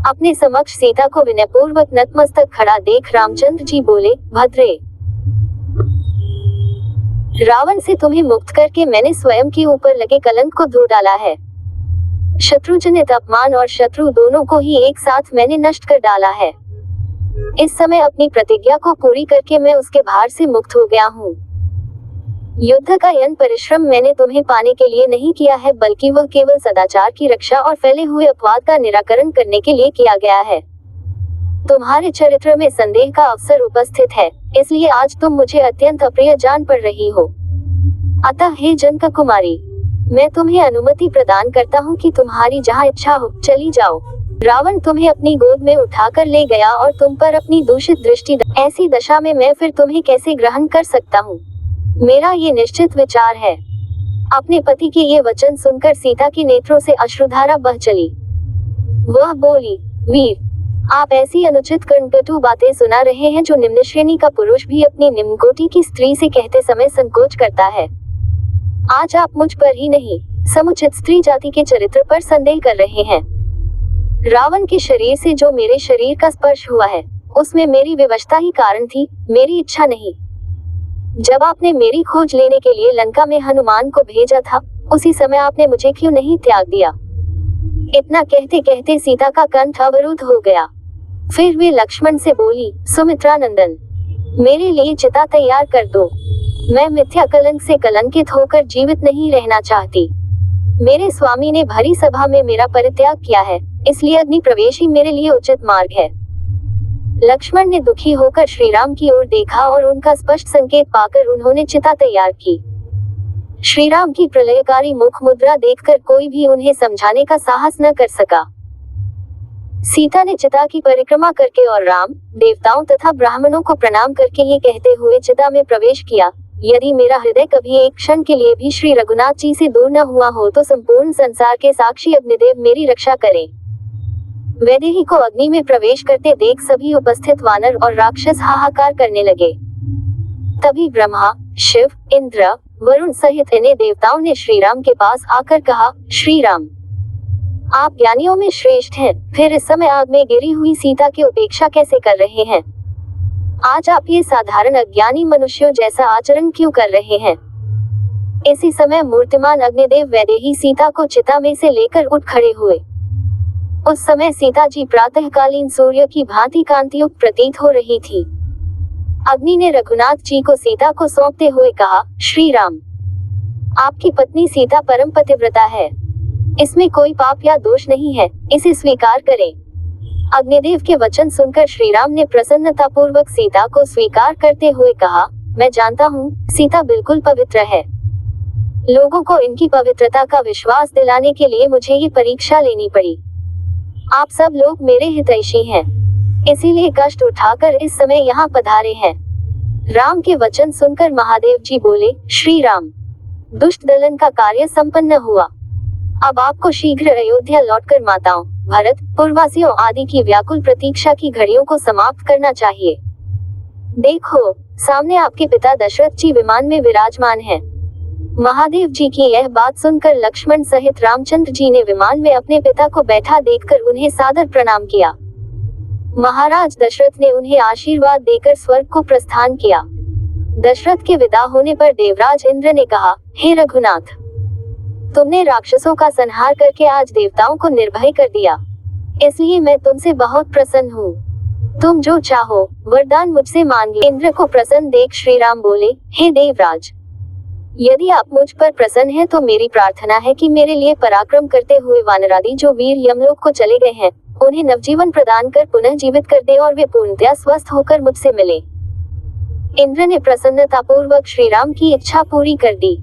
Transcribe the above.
अपने समक्ष सीता को विनयपूर्वक नतमस्तक खड़ा देख रामचंद्र जी बोले, भद्रे, रावण से तुम्हें मुक्त करके मैंने स्वयं के ऊपर लगे कलंक को धो डाला है। शत्रुजनित अपमान और शत्रु दोनों को ही एक साथ मैंने नष्ट कर डाला है। इस समय अपनी प्रतिज्ञा को पूरी करके मैं उसके भार से मुक्त हो गया हूँ। युद्ध का यन परिश्रम मैंने तुम्हें पाने के लिए नहीं किया है, बल्कि वह केवल सदाचार की रक्षा और फैले हुए अपवाद का निराकरण करने के लिए किया गया है। तुम्हारे चरित्र में संदेह का अवसर उपस्थित है, इसलिए आज तुम मुझे अत्यंत अप्रिय जान पड़ रही हो। अतः हे जनक कुमारी, मैं तुम्हें अनुमति प्रदान करता हूँ कि तुम्हारी जहाँ इच्छा हो चली जाओ। रावण तुम्हें अपनी गोद में उठाकर ले गया और तुम पर अपनी दूषित दृष्टि, ऐसी दशा में मैं फिर तुम्हें कैसे ग्रहण कर सकता हूँ? मेरा ये निश्चित विचार है। अपने पति के ये वचन सुनकर सीता के नेत्रों से अश्रुधारा बह चली। वह बोली, वीर, आप ऐसी अनुचित कर्णकटु बातें सुना रहे हैं जो निम्न श्रेणी का पुरुष भी अपनी निम्न कोटि की स्त्री से कहते समय संकोच करता है। आज आप मुझ पर ही नहीं, समुचित स्त्री जाति के चरित्र पर संदेह कर रहे हैं। रावण के शरीर से जो मेरे शरीर का स्पर्श हुआ है, उसमें मेरी विवशता ही कारण थी, मेरी इच्छा नहीं। जब आपने मेरी खोज लेने के लिए लंका में हनुमान को भेजा था, उसी समय आपने मुझे क्यों नहीं त्याग दिया? इतना कहते कहते सीता का कंठ अवरुद्ध हो गया। फिर वे लक्ष्मण से बोली, सुमित्रानंदन, मेरे लिए चिता तैयार कर दो। मैं मिथ्या कलंक से कलंकित होकर जीवित नहीं रहना चाहती। मेरे स्वामी ने भरी सभा में मेरा परित्याग किया है, इसलिए अग्नि प्रवेश ही मेरे लिए उचित मार्ग है। लक्ष्मण ने दुखी होकर श्रीराम की ओर देखा और उनका स्पष्ट संकेत पाकर उन्होंने चिता तैयार की। श्रीराम की प्रलयकारी मुख मुद्रा देखकर कोई भी उन्हें समझाने का साहस न कर सका। सीता ने चिता की परिक्रमा करके और राम, देवताओं तथा ब्राह्मणों को प्रणाम करके ये कहते हुए चिता में प्रवेश किया, यदि मेरा हृदय कभी एक क्षण के लिए भी श्री रघुनाथ जी से दूर न हुआ हो तो संपूर्ण संसार के साक्षी अग्निदेव मेरी रक्षा करें। वैदेही को अग्नि में प्रवेश करते देख सभी उपस्थित वानर और राक्षस हाहाकार करने लगे। तभी ब्रह्मा, शिव, इंद्र, वरुण सहित इन्हें देवताओं ने श्रीराम के पास आकर कहा, श्रीराम, आप ज्ञानियों में श्रेष्ठ हैं, फिर इस समय आग में गिरी हुई सीता की उपेक्षा कैसे कर रहे हैं? आज आप ये साधारण अज्ञानी मनुष्यों जैसा आचरण क्यों कर रहे हैं? इसी समय मूर्तिमान अग्निदेव वैदेही सीता को चिता में से लेकर उठ खड़े हुए। उस समय सीता जी प्रातःकालीन सूर्य की भांति कांतियुक्त प्रतीत हो रही थी। अग्नि ने रघुनाथ जी को सीता को सौंपते हुए कहा, श्री राम, आपकी पत्नी सीता परम पतिव्रता है, इसमें कोई पाप या दोष नहीं है, इसे स्वीकार करें। अग्निदेव के वचन सुनकर श्रीराम ने प्रसन्नता पूर्वक सीता को स्वीकार करते हुए कहा, मैं जानता हूँ सीता बिल्कुल पवित्र है। लोगों को इनकी पवित्रता का विश्वास दिलाने के लिए मुझे ये परीक्षा लेनी पड़ी। आप सब लोग मेरे हितैषी हैं, इसीलिए कष्ट उठाकर इस समय यहाँ पधारे हैं। राम के वचन सुनकर महादेव जी बोले, श्री राम, दुष्ट दलन का कार्य संपन्न हुआ। अब आपको शीघ्र अयोध्या लौटकर माताओं, भरत, पूर्ववासियों आदि की व्याकुल प्रतीक्षा की घड़ियों को समाप्त करना चाहिए। देखो, सामने आपके पिता दशरथ जी विमान में विराजमान हैं। महादेव जी की यह बात सुनकर लक्ष्मण सहित रामचंद्र जी ने विमान में अपने पिता को बैठा देखकर उन्हें सादर प्रणाम किया। महाराज दशरथ ने उन्हें आशीर्वाद देकर स्वर्ग को प्रस्थान किया। दशरथ के विदा होने पर देवराज इंद्र ने कहा, हे रघुनाथ, तुमने राक्षसों का संहार करके आज देवताओं को निर्भय कर दिया, इसलिए मैं तुमसे बहुत प्रसन्न हूँ। तुम जो चाहो वरदान मुझसे मांग लो। इंद्र को प्रसन्न देख श्री राम बोले, हे देवराज, यदि आप मुझ पर प्रसन्न हैं तो मेरी प्रार्थना है कि मेरे लिए पराक्रम करते हुए वानरादि जो वीर यमलोक को चले गए हैं, उन्हें नवजीवन प्रदान कर पुनः जीवित कर दे और वे पूर्णतया स्वस्थ होकर मुझसे मिले। इंद्र ने प्रसन्नतापूर्वक श्रीराम की इच्छा पूरी कर दी।